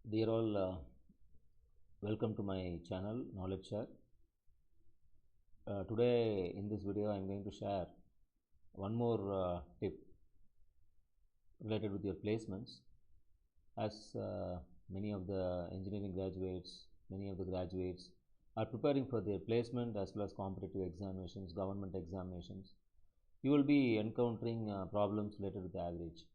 Dear all, welcome to my channel Knowledge Share. Today in this video I am going to share one more tip related with your placements. As many of the engineering graduates, many of the graduates are preparing for their placement as well as competitive examinations, government examinations, you will be encountering problems related with the average.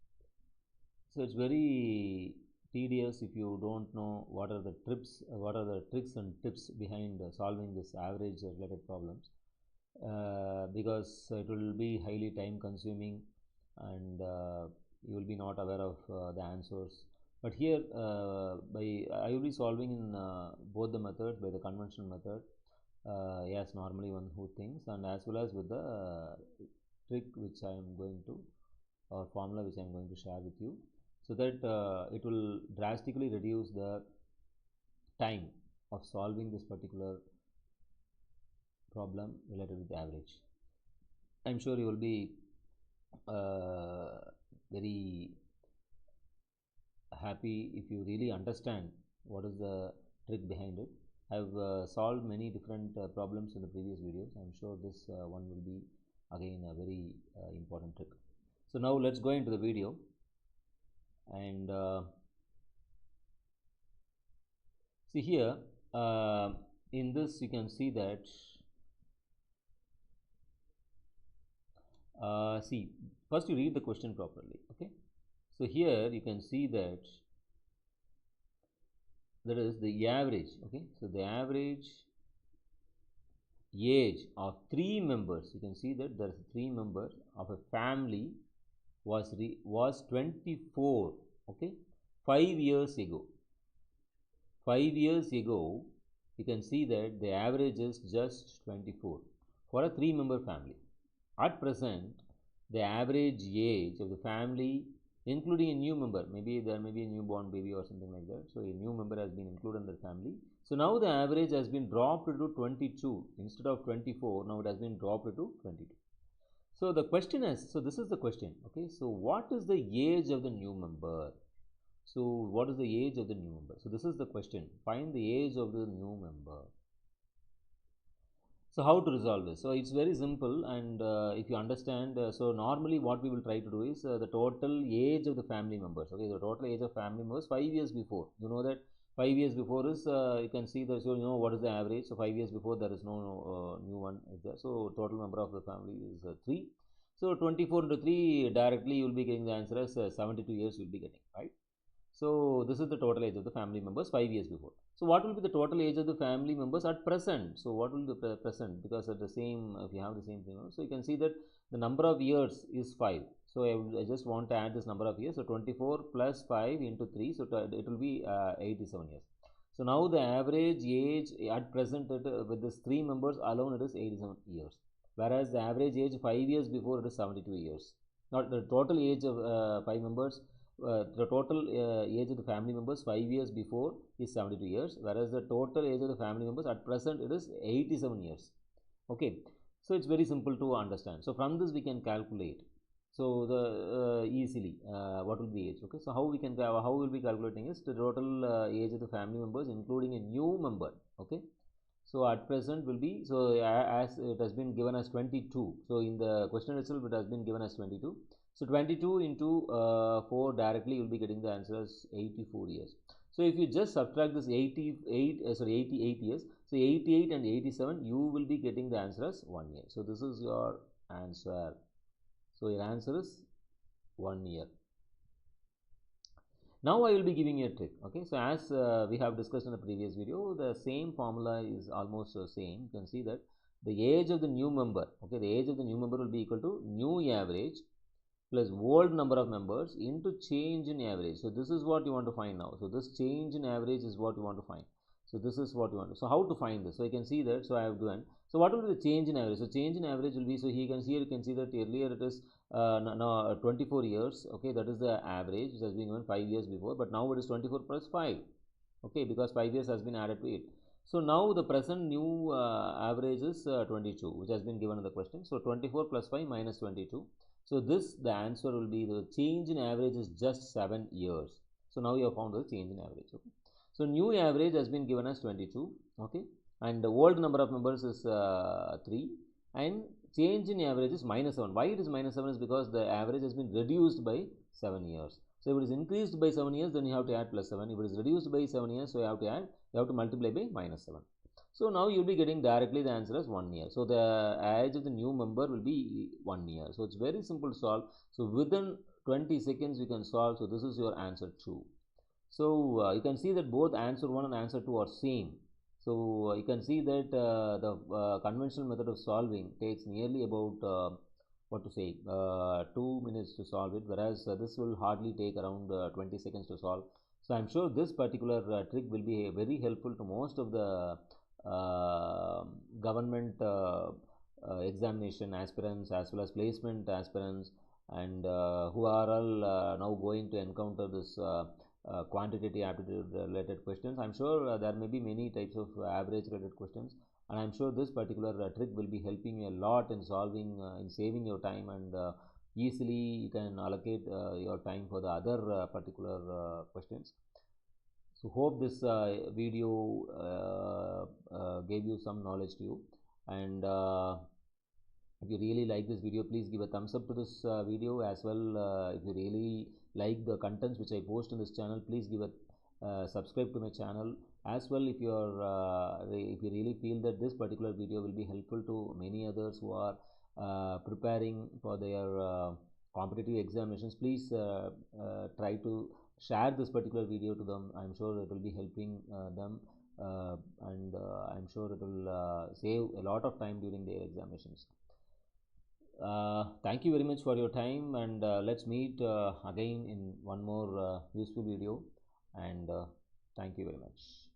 So it's very tedious if you don't know what are the tricks and tips behind solving this average related problems, because it will be highly time consuming and you will be not aware of the answers. But here I will be solving in both the methods, by the conventional method, yes, normally one who thinks, and as well as with the trick which I am going to, or formula which I am going to share with you, so that it will drastically reduce the time of solving this particular problem related with the average. I'm sure you will be very happy if you really understand what is the trick behind it. I've solved many different problems in the previous videos. I'm sure this one will be again a very important trick. So now let's go into the video. And see here, in this you can see that see, first you read the question properly. Okay, so here you can see that is the average. Okay, so the average age of 3 members, you can see that there is 3 members of a family was 24. Okay, 5 years ago. 5 years ago, you can see that the average is just 24 for a 3-member family. At present, the average age of the family, including a new member, maybe there may be a newborn baby or something like that, so a new member has been included in the family. So now the average has been dropped to 22 instead of 24. Now it has been dropped to 22. So the question is, so this is the question. Okay, so what is the age of the new member? So what is the age of the new member? So this is the question. Find the age of the new member. So how to resolve this? So it's very simple, and if you understand, so normally what we will try to do is the total age of the family members. Okay, the total age of family members 5 years before. You know that 5 years before is you can see that, so you know what is the average. So 5 years before there is no new one is there. So total number of the family is 3. So 24 into 3, directly you will be getting the answer as 72 years you will be getting, right? So this is the total age of the family members 5 years before. So what will be the total age of the family members at present? So what will be the present? Because at the same, if you have the same thing, so you can see that the number of years is 5. So I just want to add this number of years. So 24 plus 5 into 3, so it will be 87 years. So now the average age at present with this 3 members alone, it is 87 years. Whereas the average age 5 years before, it is 72 years. Not the total age of 5 members. The total age of the family members 5 years before is 72 years, whereas the total age of the family members at present, it is 87 years. Okay, so it's very simple to understand. So from this we can calculate. So the easily what will be age? Okay, so how we'll be calculating is the total age of the family members including a new member. Okay, so at present will be, so as it has been given as 22. So in the question itself it has been given as 22. So 22 into 4, directly you will be getting the answer as 84 years. So if you just subtract this 88 years, so 88 and 87, you will be getting the answer as 1 year. So this is your answer. So your answer is 1 year. Now I will be giving you a trick. Okay, so as we have discussed in the previous video, the same formula is almost the same. You can see that the age of the new member, okay, the age of the new member will be equal to new average plus old number of members into change in average. So this is what you want to find now. So this change in average is what you want to find. So this is what you want to. So how to find this? So you can see that. So I have done. So what will be the change in average? So change in average will be, so here you can see that earlier it is now 24 years. Okay, that is the average which has been given 5 years before, but now it is 24 plus 5. Okay, because 5 years has been added to it. So now the present new average is 22, which has been given in the question. So 24 plus 5 minus 22. So this, the answer will be, the change in average is just 7 years. So now you have found the change in average. Okay. So new average has been given as 22, okay, and the old number of members is 3, and change in average is -7. Why it is -7 is because the average has been reduced by 7 years. So if it is increased by 7 years, then you have to add +7. If it is reduced by 7 years, so you have to multiply by -7. So now you'll be getting directly the answer as 1 year. So the age of the new member will be 1 year. So it's very simple to solve. So within 20 seconds you can solve. So this is your answer 2. So you can see that both answer 1 and answer 2 are same. So you can see that the conventional method of solving takes nearly about what to say 2 minutes to solve it, whereas this will hardly take around 20 seconds to solve. So I'm sure this particular trick will be very helpful to most of the government examination aspirants as well as placement aspirants, and who are all now going to encounter this quantitative aptitude related questions. I'm sure there may be many types of average related questions, and I'm sure this particular trick will be helping you a lot in solving, in saving your time, and easily you can allocate your time for the other particular questions. So hope this video gave you some knowledge to you, and if you really like this video, please give a thumbs up to this video as well. If you really like the contents which I post in this channel, please give a subscribe to my channel as well. If you really feel that this particular video will be helpful to many others who are preparing for their competitive examinations, please try to share this particular video to them. I'm sure it will be helping them, and I'm sure it will save a lot of time during their examinations. Thank you very much for your time, and let's meet again in one more useful video, and thank you very much.